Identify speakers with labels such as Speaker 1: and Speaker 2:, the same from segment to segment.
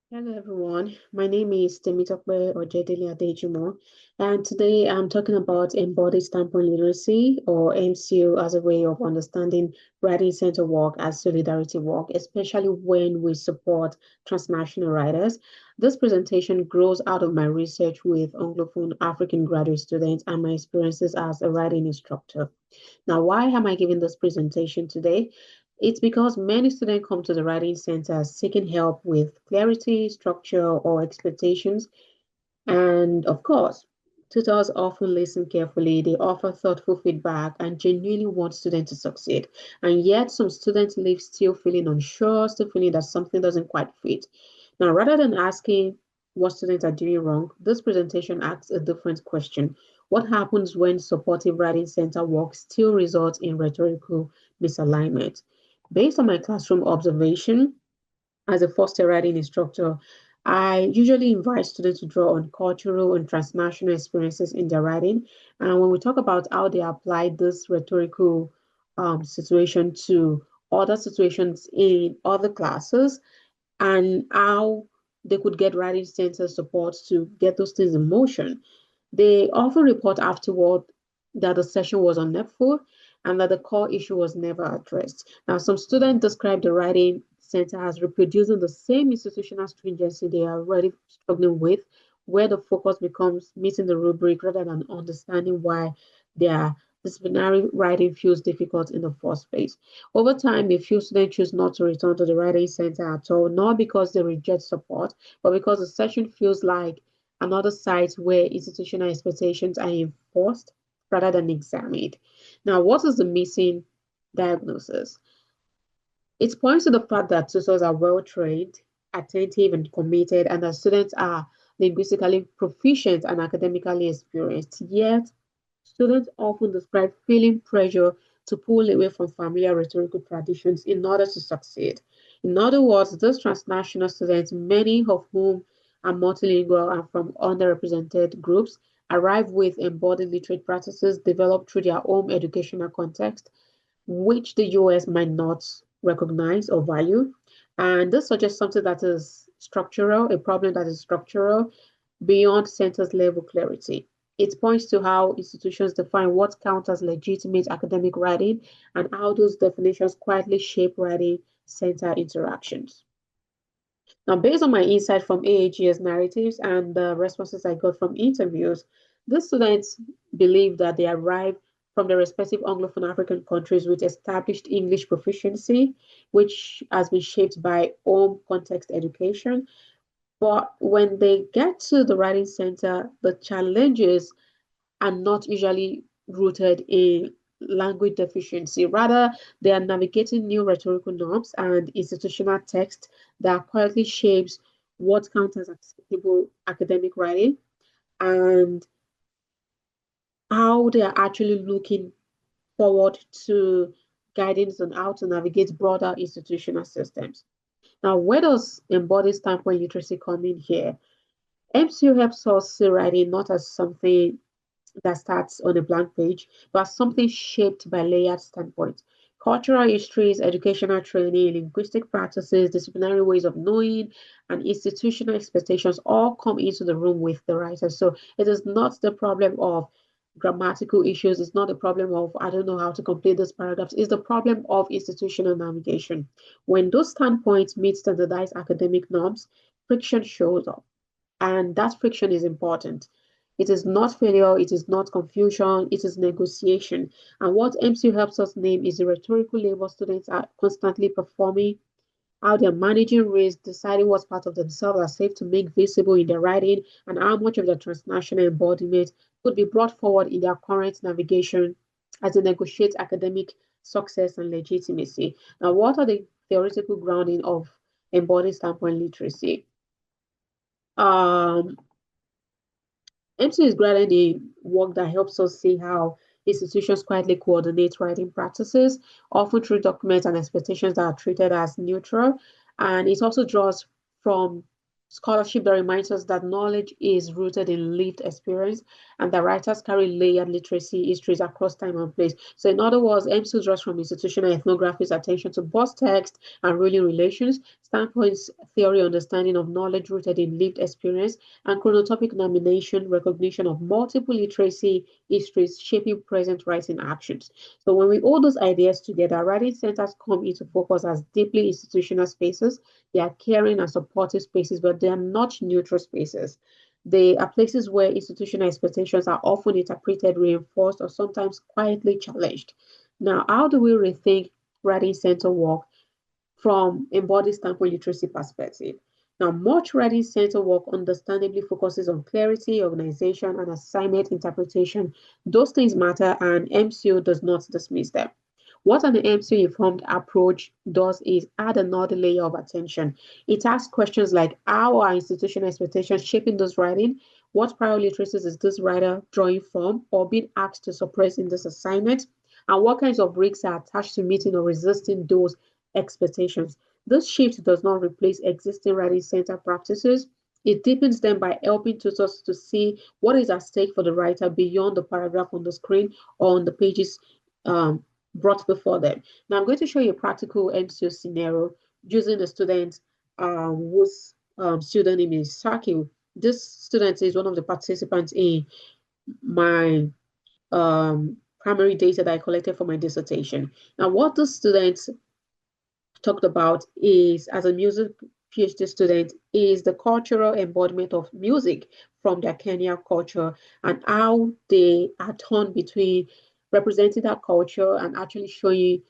Speaker 1: Hello everyone, my name is Temitope Ojedele Adejimo, and today I'm talking about embodied standpoint literacy or MCU as a way of understanding writing center work as solidarity work, especially when we support transnational writers. This presentation grows out of my research with Anglophone African graduate students and my experiences as a writing instructor. Now, why am I giving this presentation today? It's because many students come to the Writing Center seeking help with clarity, structure, or expectations. And of course, tutors often listen carefully, they offer thoughtful feedback, and genuinely want students to succeed. And yet, some students leave still feeling unsure, still feeling that something doesn't quite fit. Now, rather than asking what students are doing wrong, this presentation asks a different question. What happens when supportive writing center work still results in rhetorical misalignment? Based on my classroom observation as a first year writing instructor, I usually invite students to draw on cultural and transnational experiences in their writing. And when we talk about how they apply this rhetorical situation to other situations in other classes, and how they could get writing center support to get those things in motion. They often report afterward that the session was unhelpful and that the core issue was never addressed. Now, some students describe the writing center as reproducing the same institutional stringency they are already struggling with, where the focus becomes meeting the rubric rather than understanding why their disciplinary writing feels difficult in the first place. Over time, a few students choose not to return to the writing center at all, not because they reject support, but because the session feels like another site where institutional expectations are enforced rather than examined. Now, what is the missing diagnosis? It points to the fact that tutors are well trained, attentive, and committed, and that students are linguistically proficient and academically experienced. Yet, students often describe feeling pressure to pull away from familiar rhetorical traditions in order to succeed. In other words, those transnational students, many of whom are multilingual and from underrepresented groups, arrive with embodied literate practices developed through their own educational context, which the US might not recognize or value. And this suggests something that is structural, a problem that is structural beyond centers level clarity. It points to how institutions define what counts as legitimate academic writing and how those definitions quietly shape writing center interactions. Now, based on my insight from AAGS narratives and the responses I got from interviews, the students believe that they arrive from their respective Anglophone African countries with established English proficiency, which has been shaped by home context education. But when they get to the writing center, the challenges are not usually rooted in language deficiency. Rather, they are navigating new rhetorical norms and institutional text that quietly shapes what counts as acceptable academic writing and how they are actually looking forward to guidance on how to navigate broader institutional systems. Now, where does embodied standpoint literacy come in here? MCU helps us see writing not as something that starts on a blank page, but something shaped by layered standpoints. Cultural histories, educational training, linguistic practices, disciplinary ways of knowing, and institutional expectations all come into the room with the writer. So it is not the problem of grammatical issues. It's not the problem of, I don't know how to complete this paragraph. It's the problem of institutional navigation. When those standpoints meet standardized academic norms, friction shows up. And that friction is important. It is not failure, it is not confusion, it is negotiation. And what MCU helps us name is the rhetorical labor students are constantly performing, how they're managing risk, deciding what part of themselves are safe to make visible in their writing, and how much of their transnational embodiment could be brought forward in their current navigation as they negotiate academic success and legitimacy. Now, what are the theoretical grounding of embodied standpoint literacy? Um, MC is granted the work that helps us see how institutions quietly coordinate writing practices, often through documents and expectations that are treated as neutral. And it also draws from scholarship that reminds us that knowledge is rooted in lived experience and that writers carry layered literacy histories across time and place. In other words, MC draws from institutional ethnography's attention to both text and ruling relations, standpoints, theory, understanding of knowledge rooted in lived experience, and chronotopic nomination, recognition of multiple literacy histories shaping present writing actions. So when we hold those ideas together, writing centers come into focus as deeply institutional spaces. They are caring and supportive spaces, but they are not neutral spaces. They are places where institutional expectations are often interpreted, reinforced, or sometimes quietly challenged. Now, how do we rethink writing center work from embodied standpoint literacy perspective? Now, much writing center work understandably focuses on clarity, organization, and assignment interpretation. Those things matter, and MCO does not dismiss them. What an MCO-informed approach does is add another layer of attention. It asks questions like, how are institutional expectations shaping this writing? What prior literacies is this writer drawing from or being asked to suppress in this assignment? And what kinds of risks are attached to meeting or resisting those expectations? This shift does not replace existing writing center practices. It deepens them by helping tutors to see what is at stake for the writer beyond the paragraph on the screen or on the pages um, brought before them. Now I'm going to show you a practical MCO scenario using a student whose pseudonym is Saki. This student is one of the participants in my primary data that I collected for my dissertation. Now, what the students talked about is, as a music PhD student, is the cultural embodiment of music from their Kenya culture and how they are torn between representing that culture and actually showing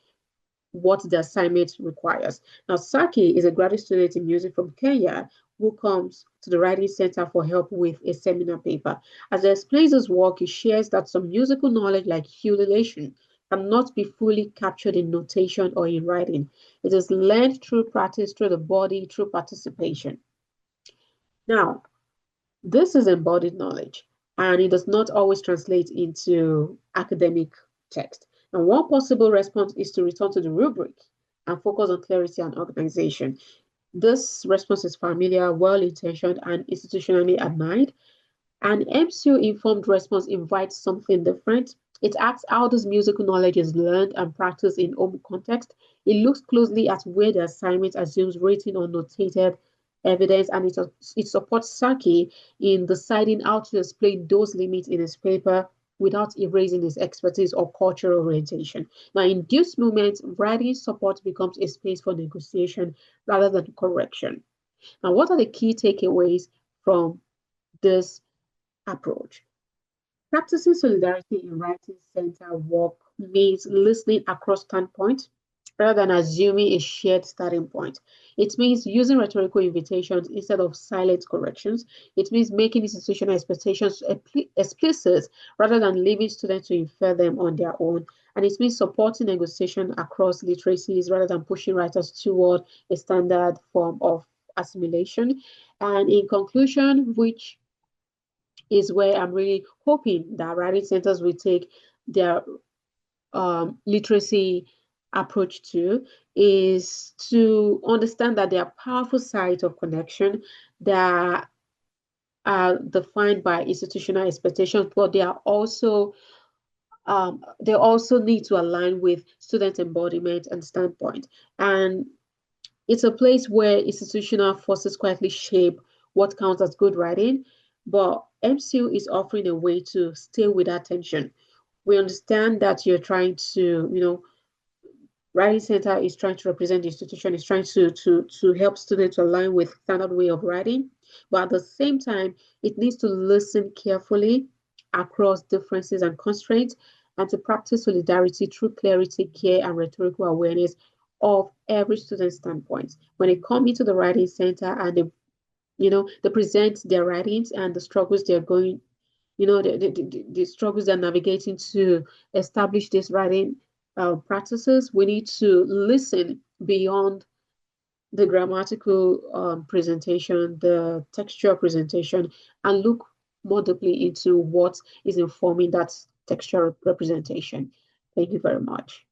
Speaker 1: what the assignment requires. Now, Saki is a graduate student in music from Kenya who comes to the Writing Center for help with a seminar paper. As he explains his work, he shares that some musical knowledge like ululation cannot be fully captured in notation or in writing. It is learned through practice, through the body, through participation. Now, this is embodied knowledge, and it does not always translate into academic text. And one possible response is to return to the rubric and focus on clarity and organization. This response is familiar, well-intentioned, and institutionally admired. An MCU-informed response invites something different. It asks how this musical knowledge is learned and practiced in home context. It looks closely at where the assignment assumes written or notated evidence, and it supports Saki in deciding how to explain those limits in his paper without erasing his expertise or cultural orientation. Now, in this moment, writing support becomes a space for negotiation rather than correction. Now, what are the key takeaways from this approach? Practicing solidarity in writing center work means listening across standpoints rather than assuming a shared starting point. It means using rhetorical invitations instead of silent corrections. It means making institutional expectations explicit rather than leaving students to infer them on their own. And it means supporting negotiation across literacies rather than pushing writers toward a standard form of assimilation. And in conclusion, which is where I'm really hoping that writing centers will take their literacy approach to, is to understand that there are powerful sites of connection that are defined by institutional expectations, but they also need to align with student embodiment and standpoint. And it's a place where institutional forces quietly shape what counts as good writing, but MCU is offering a way to stay with that tension. We understand that you're trying to, Writing Center is trying to represent the institution, is trying to help students to align with standard way of writing, but at the same time, it needs to listen carefully across differences and constraints and to practice solidarity through clarity, care, and rhetorical awareness of every student's standpoint. When they come into the Writing Center and they present their writings and the struggles they're going, the struggles they're navigating to establish these writing practices, we need to listen beyond the grammatical presentation, the textual presentation, and look more deeply into what is informing that textual representation. Thank you very much.